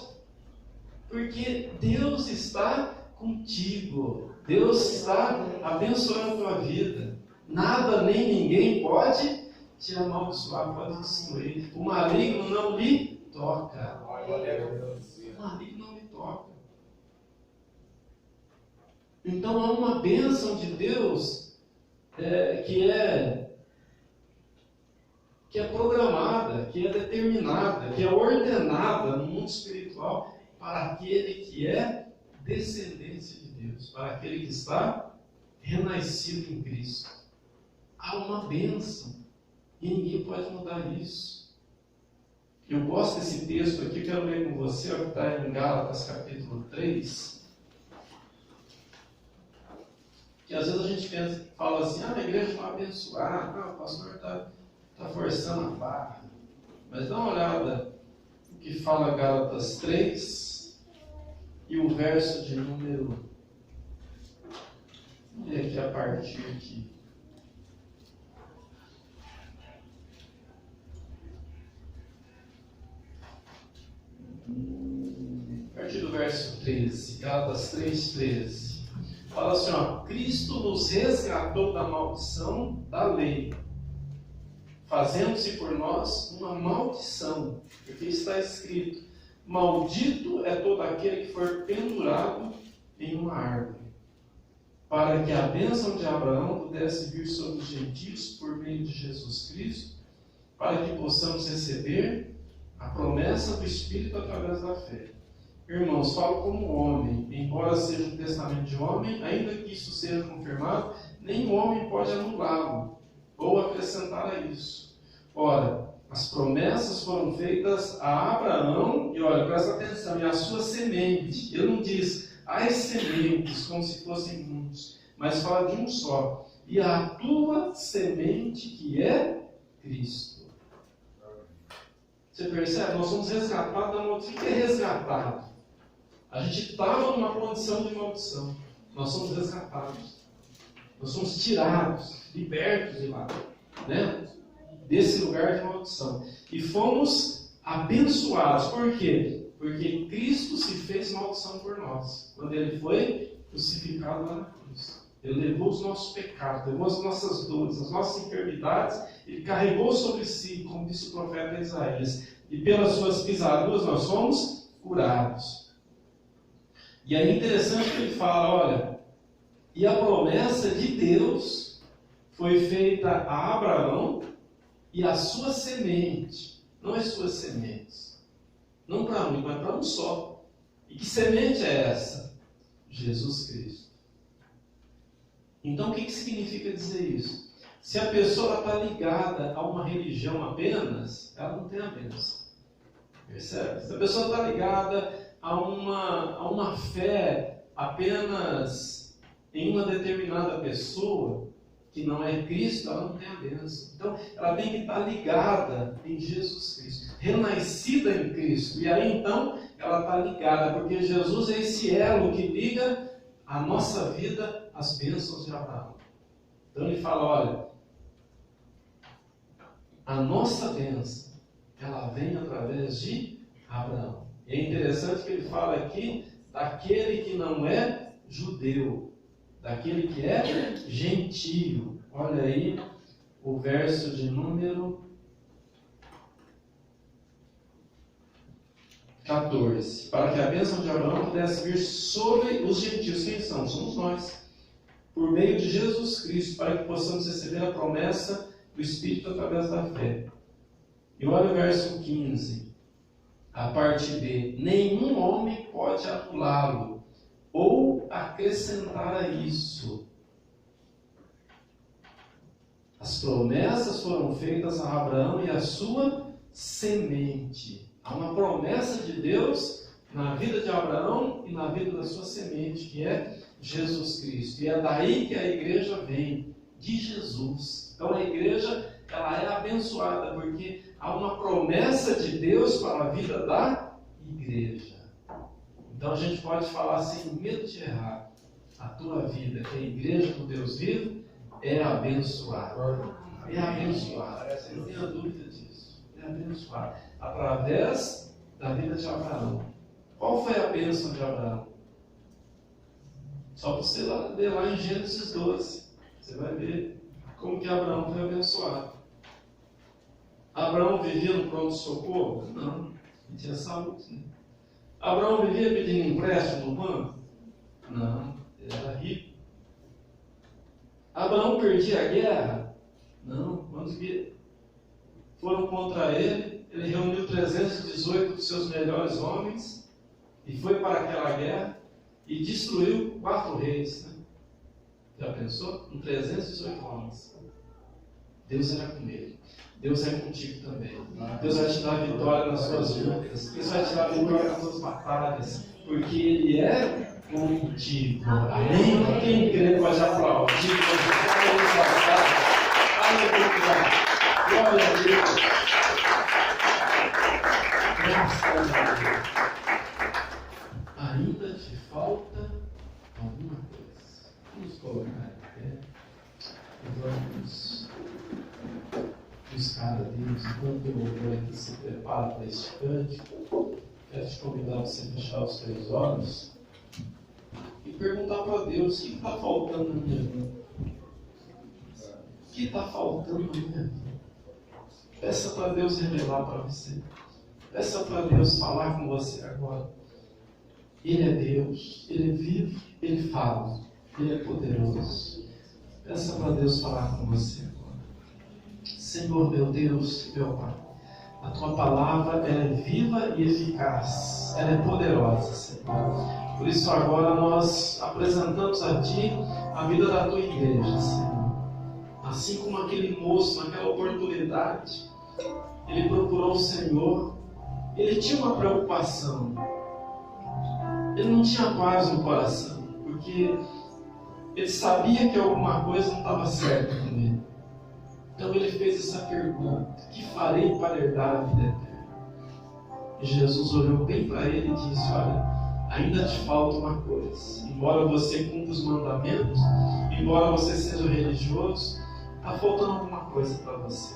Porque Deus está contigo. Deus está abençoando a tua vida. Nada nem ninguém pode te amaldiçoar, pode destruir. O maligno não lhe toca. O maligno não lhe toca. Então há uma bênção de Deus que é programada, que é determinada, que é ordenada no mundo espiritual para aquele que é descendência de Deus, para aquele que está renascido em Cristo. Há uma bênção e ninguém pode mudar isso. Eu gosto desse texto aqui, quero ler com você, que está em Gálatas capítulo 3. Que às vezes a gente fala assim, a igreja vai abençoar, não, o pastor está forçando a barra. Mas dá uma olhada no que fala Gálatas 3 e o verso de número. Vamos ler aqui a partir aqui. A partir do verso 13, Gálatas 3:13. Fala assim, ó, Cristo nos resgatou da maldição da lei, fazendo-se por nós uma maldição, porque está escrito, maldito é todo aquele que for pendurado em uma árvore, para que a bênção de Abraão pudesse vir sobre os gentios por meio de Jesus Cristo, para que possamos receber a promessa do Espírito através da fé. Irmãos, falo como homem, embora seja um testamento de homem, ainda que isso seja confirmado, nenhum homem pode anulá-lo ou acrescentar a isso. Ora, as promessas foram feitas a Abraão, e olha, presta atenção, e a sua semente. Ele não diz as sementes, como se fossem muitos, mas fala de um só. E a tua semente, que é Cristo. Você percebe? Nós somos resgatados da maldição. O que é resgatado? A gente estava numa condição de maldição. Nós somos resgatados. Nós somos tirados, libertos de lá, né? Desse lugar de maldição. E fomos abençoados. Por quê? Porque Cristo se fez maldição por nós. Quando Ele foi crucificado lá na cruz. Ele levou os nossos pecados, levou as nossas dores, as nossas enfermidades. Ele carregou sobre si, como disse o profeta Isaías. E pelas suas pisaduras nós fomos curados. E aí é interessante que ele fala, olha, e a promessa de Deus foi feita a Abraão e a sua semente, não as suas sementes, não para um, mas para um só. E que semente é essa? Jesus Cristo. Então o que significa dizer isso? Se a pessoa está ligada a uma religião apenas, ela não tem a bênção. Percebe? Se a pessoa está ligada a uma fé apenas em uma determinada pessoa, que não é Cristo, ela não tem a bênção. Então, ela tem que estar ligada em Jesus Cristo, renascida em Cristo. E aí, então, ela está ligada, porque Jesus é esse elo que liga a nossa vida às bênçãos de Abraão. Então, ele fala, olha, a nossa bênção, ela vem através de Abraão. E é interessante que ele fala aqui daquele que não é judeu, daquele que é gentio. Olha aí o verso de número 14. Para que a bênção de Abraão pudesse vir sobre os gentios. Quem são? Somos nós. Por meio de Jesus Cristo, para que possamos receber a promessa do Espírito através da fé. E olha o verso 15. A parte B, nenhum homem pode anulá-lo ou acrescentar a isso. As promessas foram feitas a Abraão e a sua semente. Há uma promessa de Deus na vida de Abraão e na vida da sua semente, que é Jesus Cristo. E é daí que a igreja vem. de Jesus. Então a igreja, ela é abençoada porque há uma promessa de Deus para a vida da igreja. Então a gente pode falar sem medo de errar. A tua vida, que é a igreja do Deus vivo, é abençoada. É abençoada. Você não tenha dúvida disso. É abençoada. Através da vida de Abraão. Qual foi a bênção de Abraão? Só para você ler lá em Gênesis 12. Você vai ver como que Abraão foi abençoado. Abraão vivia no pronto-socorro? Não. Ele tinha saúde. Né? Abraão vivia pedindo empréstimo no banco? Não. Ele era rico. Abraão perdia a guerra? Não. Quando foram contra ele, ele reuniu 318 dos seus melhores homens e foi para aquela guerra e destruiu 4 reis. Né? Já pensou? Com 318 homens. Deus era com ele. Deus é contigo também. Deus vai te dar vitória nas suas lutas. Deus vai te dar vitória nas suas batalhas. Porque Ele é contigo. Amém? Quem crê pode aplaudir. Aleluia. Glória a Deus. Graças a Deus. Ainda te falta alguma coisa. Vamos colocar em pé. E vamos buscar a Deus enquanto o louvor aqui se prepara para este cântico. Quero te convidar a você fechar os teus olhos e perguntar para Deus: o que está faltando na minha vida? O que está faltando na minha vida? Peça para Deus revelar para você. Peça para Deus falar com você agora. Ele é Deus, Ele é vivo, Ele fala, Ele é poderoso. Peça para Deus falar com você agora. Senhor, meu Deus, meu Pai, a Tua palavra ela é viva e eficaz, ela é poderosa, Senhor. Por isso agora nós apresentamos a Ti a vida da Tua igreja, Senhor. Assim como aquele moço, naquela oportunidade, ele procurou o Senhor, ele tinha uma preocupação. Ele não tinha paz no coração, porque ele sabia que alguma coisa não estava certa com ele. Então ele fez essa pergunta: que farei para herdar a vida eterna? E Jesus olhou bem para ele e disse: olha, ainda te falta uma coisa. Embora você cumpra os mandamentos, embora você seja religioso, está faltando alguma coisa para você.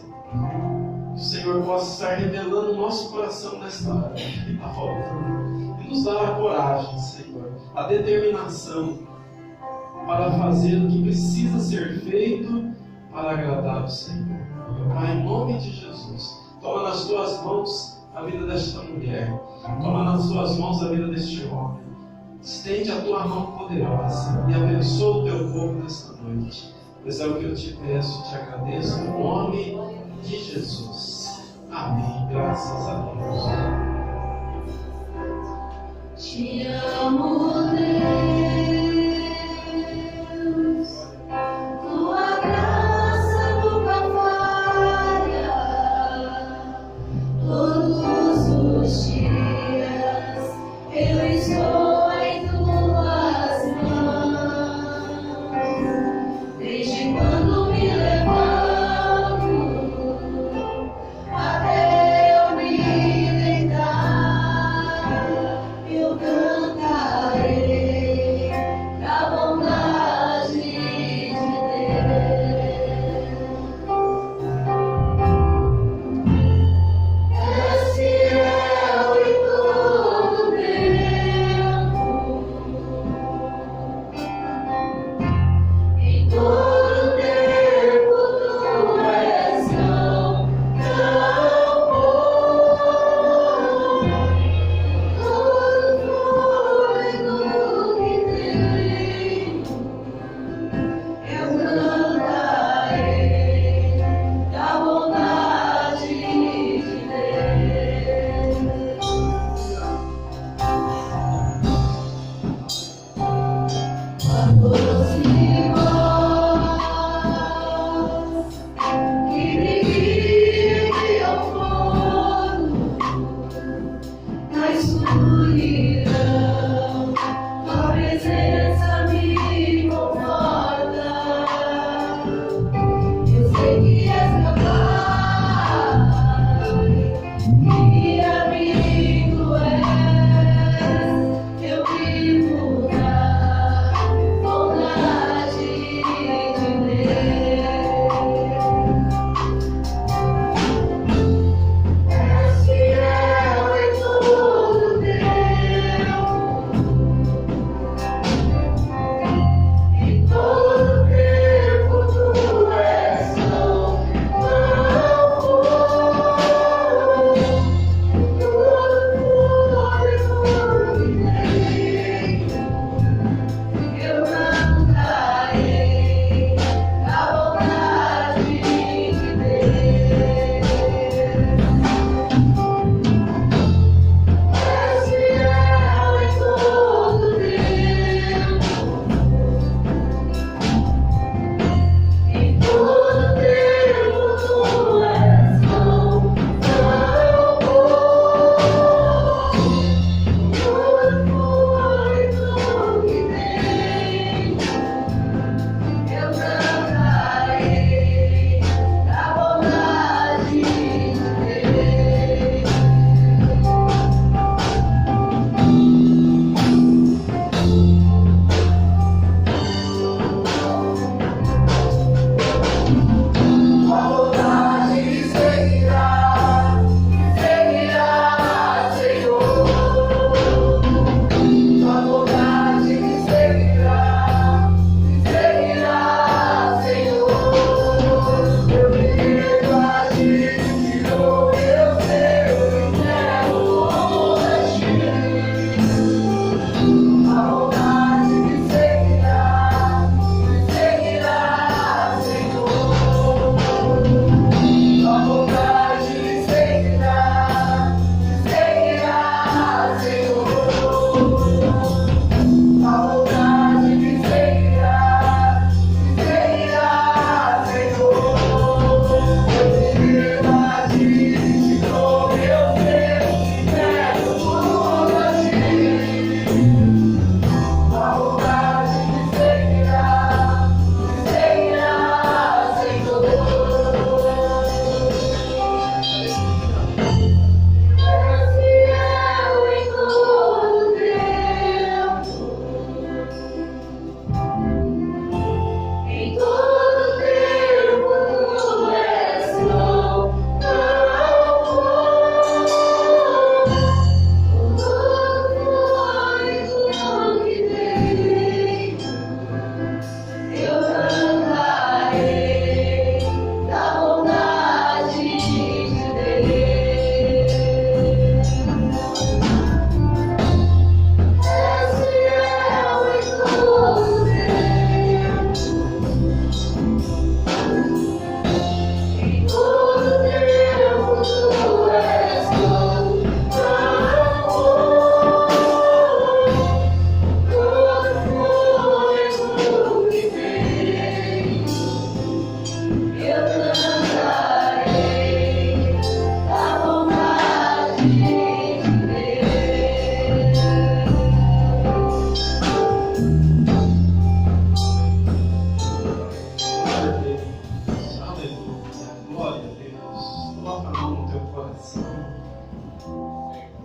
Que o Senhor possa estar revelando o nosso coração nesta hora. O que está faltando? E nos dar a coragem, Senhor, a determinação para fazer o que precisa ser feito para agradar o Senhor. Pai, em nome de Jesus, toma nas tuas mãos a vida desta mulher, toma nas tuas mãos a vida deste homem. Estende a tua mão poderosa e abençoa o teu povo nesta noite. Pois é o que eu te peço, te agradeço, no nome de Jesus. Amém. Graças a Deus. Te amo, Deus. Tua graça nunca falha. Todos os dias eu estou em tuas mãos. Desde quando me levanto até eu me deitar, eu canto.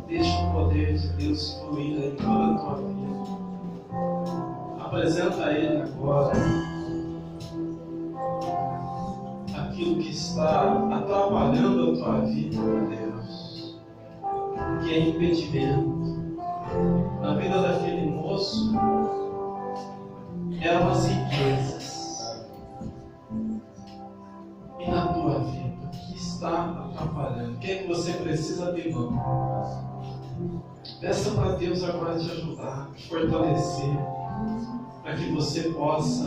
Deixa o poder de Deus fluir em toda a tua vida. Apresenta a Ele agora aquilo que está atrapalhando a tua vida, meu Deus, que é impedimento. Na vida daquele moço eram as riquezas. E na tua vida, o que está atrapalhando? O que é que você precisa abrir mão? Peça para Deus agora te ajudar, te fortalecer, para que você possa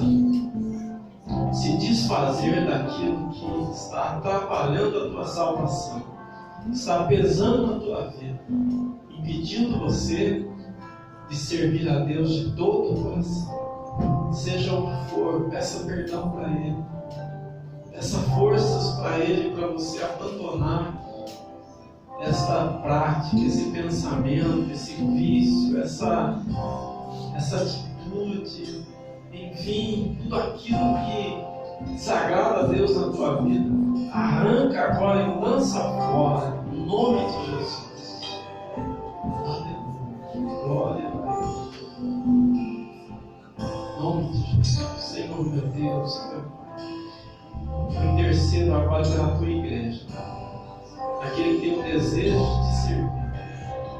se desfazer daquilo que está atrapalhando a tua salvação, está pesando a tua vida, impedindo você de servir a Deus de todo o coração. Seja o que for, peça perdão para Ele, peça forças para Ele, para você abandonar essa prática, esse pensamento, esse vício, essa atitude, enfim, tudo aquilo que desagrada a Deus na tua vida. Arranca agora e lança fora, em nome de Jesus. Aleluia. Glória a Deus. Em nome de Jesus. Senhor, meu Deus, meu Pai, eu intercedo agora pela tua igreja. Aquele que tem o desejo de te servir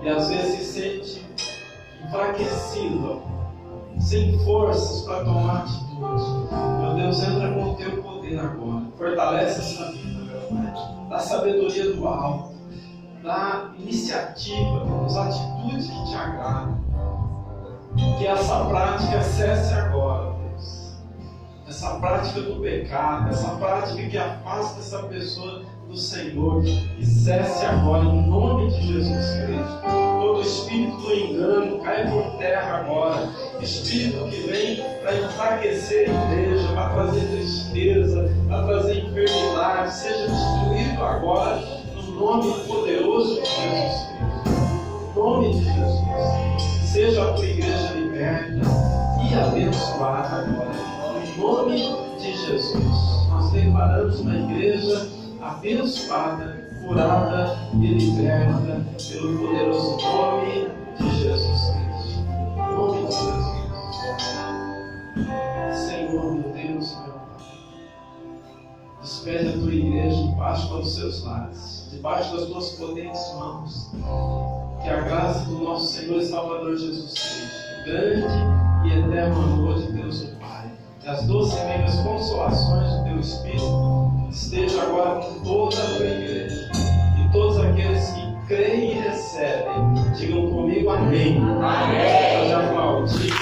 e às vezes se sente enfraquecido, sem forças para tomar atitude. Meu Deus, entra com o teu poder agora, fortalece essa vida, meu Pai, dá sabedoria do alto, dá iniciativa, Deus, atitude que te agrada, que essa prática cesse agora, Deus, essa prática do pecado, essa prática que afasta essa pessoa do Senhor, e cesse agora em nome de Jesus Cristo. Todo espírito do engano cai por terra agora, espírito que vem para enfraquecer a igreja, para trazer tristeza, para trazer enfermidade, seja destruído agora no nome poderoso de Jesus Cristo. Em nome de Jesus, seja a tua igreja liberta e abençoada agora, em nome de Jesus. Nós declaramos uma igreja abençoada, curada e liberta pelo poderoso nome de Jesus Cristo. Em nome de Jesus. Senhor, meu Deus, meu Pai, despede a tua igreja debaixo dos seus lares, debaixo das tuas potentes mãos. Que a graça do nosso Senhor e Salvador Jesus Cristo, grande e eterno amor de Deus o Pai, e as doces e meias consolações do teu Espírito esteja agora com toda a tua igreja e todos aqueles que creem e recebem. Digam comigo amém. Amém. Seja aplaudido.